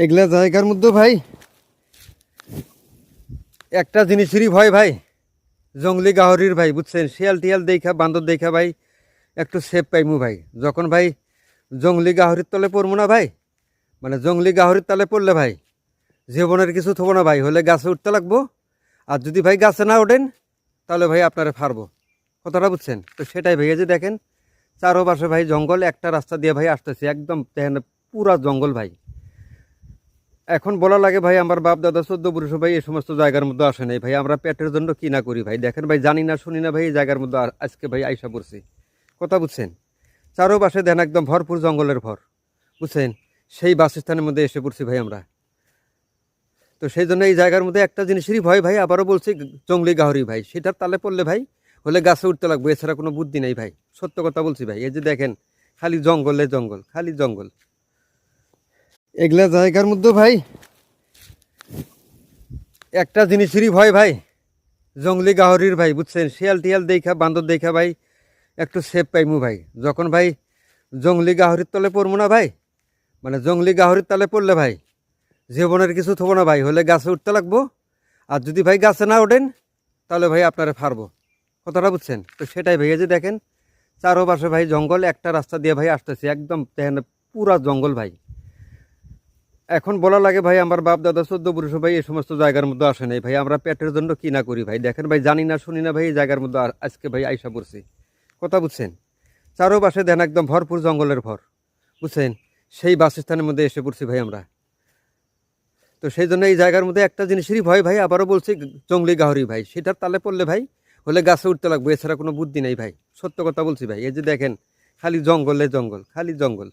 এগুলা জায়গার মধ্যে ভাই একটা জিনিসেরই ভয় ভাই, জঙ্গলি গাহরির ভাই, বুঝছেন? শিয়াল টিয়াল দেখা, বান্দর দেখা ভাই একটু সেফ পাইমু ভাই। যখন ভাই জঙ্গলি গাহরির তলে পড়বো না ভাই, মানে জঙ্গলি গাহরির তলে পড়লে ভাই জীবনের কিছু থবো না ভাই, হলে গাছে উঠতে লাগবো। আর যদি ভাই গাছে না ওঠেন তাহলে ভাই আপনারা ফারবো, কথাটা বুঝছেন? তো সেটাই ভাই, এই যে দেখেন চারোপাশে ভাই জঙ্গল, একটা রাস্তা দিয়ে ভাই আসতেছে, একদম দেখেন পুরা জঙ্গল ভাই। এখন বলা লাগে ভাই আমার বাপ দাদা 14 পুরুষ ভাই এই সমস্ত জায়গার মধ্যে আসে নাই ভাই, আমরা পেটের জন্য কি না করি ভাই। দেখেন ভাই, জানি না শুনি না ভাই, এই জায়গার মধ্যে আজকে ভাই আইসা পড়ছি, কথা বুঝছেন? চারোপাশে দেন একদম ভরপুর জঙ্গলের ভর, বুঝছেন? সেই বাসস্থানের মধ্যে এসে পড়ছি ভাই আমরা। তো সেই জন্য এই জায়গার মধ্যে একটা জিনিসেরই ভয় ভাই, আবারও বলছি, জঙ্গলি গাহরি ভাই, সেটার তালে পড়লে ভাই হলে গাছে উঠতে লাগবে, এছাড়া কোনো বুদ্ধি নেই ভাই, সত্য কথা বলছি ভাই। এই যে দেখেন খালি জঙ্গলে জঙ্গল, খালি জঙ্গল। এগুলা জায়গার মধ্যে ভাই একটা জিনিসেরই ভয় ভাই, জঙ্গলি গাহরির ভাই, বুঝছেন? শিয়াল টিয়াল দেখা, বান্দর দেখা ভাই একটু সেফ পাইমু ভাই। যখন ভাই জঙ্গলি গাহরির তলে পড়বো না ভাই, মানে জঙ্গলি গাহরির তলে পড়লে ভাই জীবনের কিছু থবো না ভাই, হলে গাছে উঠতে লাগবো। আর যদি ভাই গাছে না ওঠেন তাহলে ভাই আপনারা ফারবো, কথাটা বুঝছেন? তো সেটাই ভাই, এই যে দেখেন চারোপাশে ভাই জঙ্গল, একটা রাস্তা দিয়ে ভাই আসতেছে, একদম দেখেন পুরা জঙ্গল ভাই। এখন বলা লাগে ভাই আমার বাপ দাদা 14 পুরুষ ভাই এই সমস্ত জায়গার মধ্যে আসে নাই ভাই, আমরা পেটের জন্য কি না করি ভাই। দেখেন ভাই, জানি না শুনি না ভাই, এই জায়গার মধ্যে আজকে ভাই আইসা পড়ছি, কথা বুঝছেন? চারোপাশে দেন একদম ভরপুর জঙ্গলের ভর, বুঝছেন? সেই বাসস্থানের মধ্যে এসে পড়ছি ভাই আমরা। তো সেই জন্য এই জায়গার মধ্যে একটা জিনিসেরই ভয় ভাই, আবারও বলছি, জঙ্গলি গাহরি ভাই, সেটার তালে পড়লে ভাই হলে গাছে উঠতে লাগবে, এছাড়া কোনো বুদ্ধি নেই ভাই, সত্য কথা বলছি ভাই। এই যে দেখেন খালি জঙ্গলে জঙ্গল, খালি জঙ্গল।